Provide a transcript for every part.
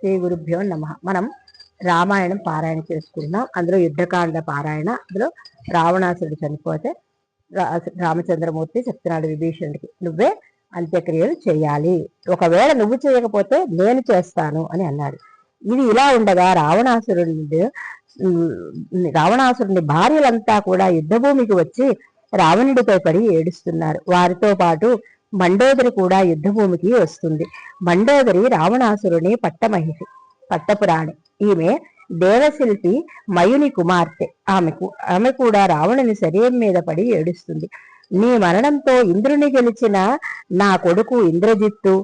శ్రీ గురుభ్యో నమః. మనం రామాయణం పారాయణ చేసుకుంటున్నాం. అందులో యుద్ధకాండ పారాయణ. అందులో రావణాసురుడు చనిపోతే రామచంద్రమూర్తి చెప్తున్నాడు విభీషణుడికి, నువ్వే అంత్యక్రియలు చేయాలి, ఒకవేళ నువ్వు చేయకపోతే నేను చేస్తాను అని అన్నాడు. ఇది ఇలా ఉండగా రావణాసురుని భార్యలంతా కూడా యుద్ధభూమికి వచ్చి రావణుడిపై పడి ఏడుస్తున్నారు. వారితో పాటు మండోదరి కూడా యుద్ధభూమికి వస్తుంది. మండోదరి రావణాసురుని పట్టపురాణి. ఈమె దేవశిల్పి మయుని కుమార్తె. ఆమె కూడా రావణుని శరీరం మీద పడి ఏడుస్తుంది. నీ మరణంతో ఇంద్రుని గెలిచిన నా కొడుకు ఇంద్రజిత్తు,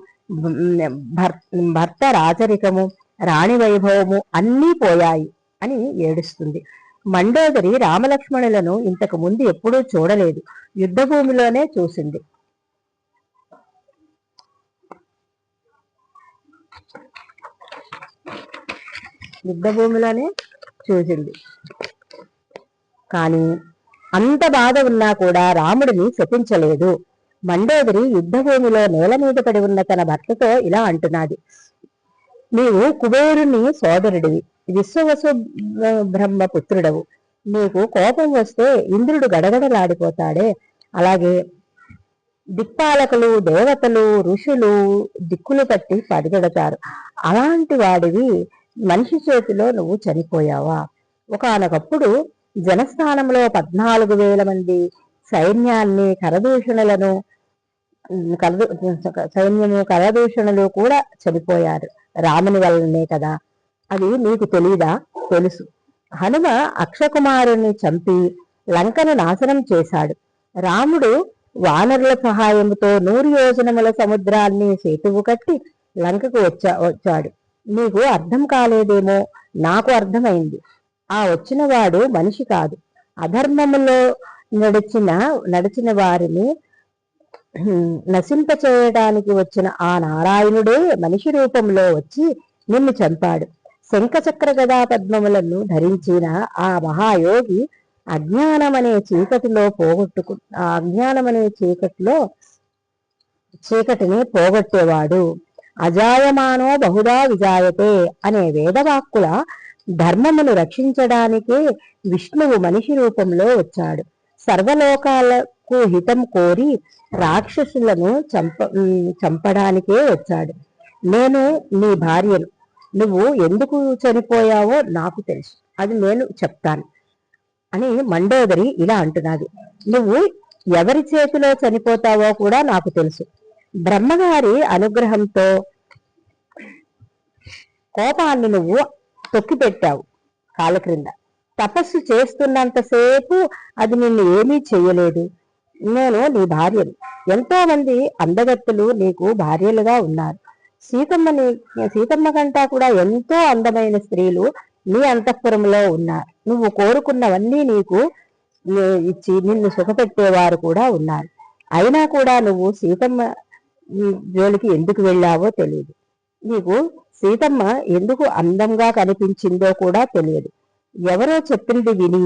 భర్త రాచరికము, రాణి వైభవము అన్నీ పోయాయి అని ఏడుస్తుంది. మండోదరి రామలక్ష్మణులను ఇంతకు ముందు ఎప్పుడూ చూడలేదు, యుద్ధభూమిలోనే చూసింది. కానీ అంత బాధ ఉన్నా కూడా రాముడిని శపించలేదు. మండోదరి యుద్ధభూమిలో నేల మీద పడి ఉన్న తన భర్తతో ఇలా అంటున్నది, నీవు కుబేరుని సోదరుడివి, విశ్వవసు బ్రహ్మ పుత్రుడవు. నీకు కోపం వస్తే ఇంద్రుడు గడగడలాడిపోతాడే, అలాగే దిక్పాలకులు, దేవతలు, ఋషులు దిక్కులు పట్టి పరిగెడతారు. అలాంటి వాడివి మనిషి చేతిలో నువ్వు చనిపోయావా? ఒకానొకప్పుడు జనస్థానంలో 14,000 మంది సైన్యాన్ని కరదూషణలు కూడా చనిపోయారు రాముని వల్లనే కదా. అది నీకు తెలీదా? తెలుసు. హనుమ అక్షకుమారుని చంపి లంకను నాశనం చేశాడు. రాముడు వానరుల సహాయంతో 100 యోజనముల సముద్రాన్ని సేతువు కట్టి లంకకు వచ్చాడు. నీకు అర్థం కాలేదేమో, నాకు అర్థమైంది. ఆ వచ్చిన వాడు మనిషి కాదు, అధర్మములో నడిచిన వారిని నశింపచేయడానికి వచ్చిన ఆ నారాయణుడే మనిషి రూపంలో వచ్చి నిన్ను చంపాడు. శంఖచక్ర గదా పద్మములను ధరించిన ఆ మహాయోగి అజ్ఞానమనే చీకటిని పోగొట్టేవాడు. అజాయమానో బహుదా విజాయతే అనే వేదవాక్కుల ధర్మమును రక్షించడానికే విష్ణువు మనిషి రూపంలో వచ్చాడు. సర్వలోకాలకు హితం కోరి రాక్షసులను చంపడానికే వచ్చాడు. నేను నీ భార్యను. నువ్వు ఎందుకు చనిపోయావో నాకు తెలుసు, అది నేను చెప్తాను అని మండోదరి ఇలా అంటున్నది. నువ్వు ఎవరి చేతిలో చనిపోతావో కూడా నాకు తెలుసు. బ్రహ్మగారి అనుగ్రహంతో కోపాన్ని నువ్వు తొక్కిపెట్టావు కాళ్ళ క్రింద. తపస్సు చేస్తున్నంతసేపు అది నిన్ను ఏమీ చెయ్యలేదు. నేను నీ భార్యను. ఎంతో మంది అందగత్తులు నీకు భార్యలుగా ఉన్నారు. సీతమ్మ కంటా కూడా ఎంతో అందమైన స్త్రీలు నీ అంతఃపురంలో ఉన్నారు. నువ్వు కోరుకున్నవన్నీ నీకు ఇచ్చి నిన్ను సుఖపెట్టేవారు కూడా ఉన్నారు. అయినా కూడా నువ్వు సీతమ్మ జోలికి ఎందుకు వెళ్ళావో తెలియదు. నీకు సీతమ్మ ఎందుకు అందంగా కనిపించిందో కూడా తెలియదు. ఎవరో చెప్పింది విని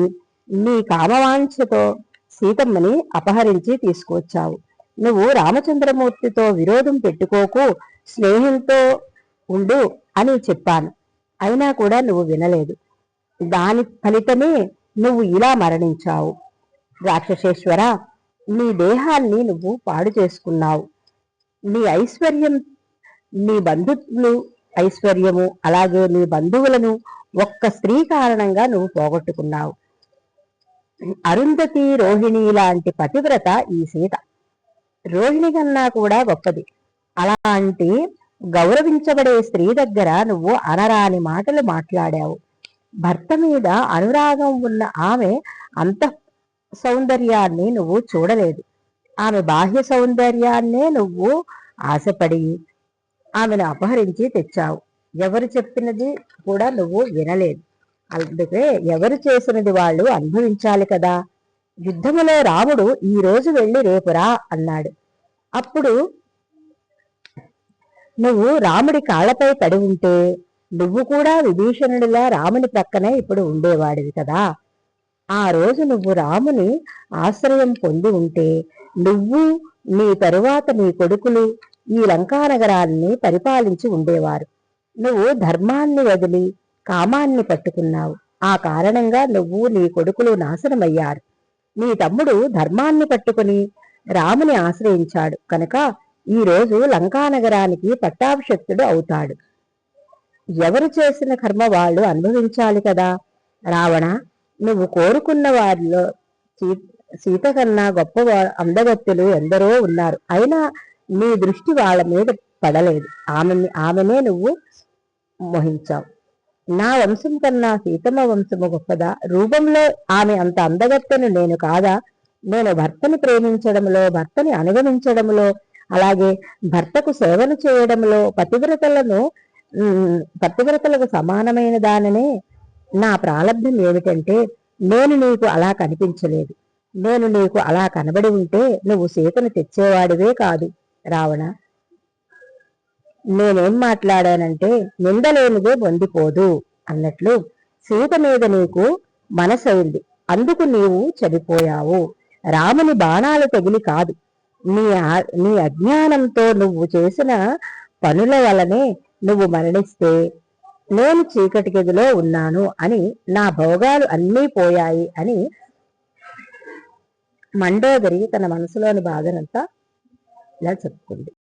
నీ కామవాంఛతో సీతమ్మని అపహరించి తీసుకొచ్చావు. నువ్వు రామచంద్రమూర్తితో విరోధం పెట్టుకోకు, స్నేహంతో ఉండు అని చెప్పాను. అయినా కూడా నువ్వు వినలేదు. దాని ఫలితమే నువ్వు ఇలా మరణించావు. రాక్షసేశ్వర, నీ దేహాన్ని నువ్వు పాడు చేసుకున్నావు. నీ ఐశ్వర్యం, నీ బంధువులు ఐశ్వర్యము, అలాగే నీ బంధువులను ఒక్క స్త్రీ కారణంగా నువ్వు పోగొట్టుకున్నావు. అరుంధతి, రోహిణి లాంటి పతివ్రత ఈ సీత. రోహిణి కన్నా కూడా గొప్పది. అలాంటి గౌరవించబడే స్త్రీ దగ్గర నువ్వు అనరాని మాటలు మాట్లాడావు. భర్త మీద అనురాగం ఉన్న ఆమె అంతః సౌందర్యాన్ని నువ్వు చూడలేదు. ఆమె బాహ్య సౌందర్యాన్నే నువ్వు ఆశపడి ఆమెను అపహరించి తెచ్చావు. ఎవరు చెప్పినది కూడా నువ్వు వినలేదు. అందుకే ఎవరు చేసినది వాళ్ళు అనుభవించాలి కదా. యుద్ధములో రాముడు ఈ రోజు వెళ్ళి రేపురా అన్నాడు. అప్పుడు నువ్వు రాముడి కాళ్ళపై పడి ఉంటే నువ్వు కూడా విభీషణుడిలా రాముని ప్రక్కనే ఇప్పుడు ఉండేవాడివి కదా. ఆ రోజు నువ్వు రాముని ఆశ్రయం పొంది ఉంటే నువ్వు, నీ తరువాత నీ కొడుకులు ఈ లంకానగరాన్ని పరిపాలించి ఉండేవారు. నువ్వు ధర్మాన్ని వదిలి కామాన్ని పట్టుకున్నావు. ఆ కారణంగా నువ్వు నీ కొడుకులు నాశనమయ్యారు. నీ తమ్ముడు ధర్మాన్ని పట్టుకుని రాముని ఆశ్రయించాడు కనుక ఈ రోజు లంకానగరానికి పట్టాభిషక్తుడు అవుతాడు. ఎవరు చేసిన కర్మ వాళ్ళు అనుభవించాలి కదా. రావణ, నువ్వు కోరుకున్న వారిలో సీత కన్నా గొప్ప అందగత్తెలు ఎందరో ఉన్నారు. అయినా నీ దృష్టి వాళ్ళ మీద పడలేదు. ఆమెనే నువ్వు మోహించావు. నా వంశం కన్నా సీతమ్మ వంశము గొప్పదా? రూపంలో ఆమె అంత అందగత్తెను నేను కాదా? నేను భర్తని ప్రేమించడంలో, భర్తని అనుగమించడంలో, అలాగే భర్తకు సేవలు చేయడంలో పతివ్రతలకు సమానమైన దానినే. నా ప్రారంభం ఏమిటంటే నేను నీకు అలా కనిపించలేదు. నేను నీకు అలా కనబడి ఉంటే నువ్వు సీతను తెచ్చేవాడివే కాదు. రావణ, నేనేం మాట్లాడానంటే నిందలేనిదే పొందిపోదు అన్నట్లు సీత మీద నీకు మనసైంది, అందుకు నీవు చనిపోయావు. రాముని బాణాలు తగిలి కాదు, నీ అజ్ఞానంతో నువ్వు చేసిన పనుల వలనే నువ్వు మరణిస్తే నేను చీకటి గదిలో ఉన్నాను అని, నా భోగాలు అన్నీ పోయాయి అని మండోదరి తన మనసులోని బాధనంతా ఇలా చెప్పుకుంది.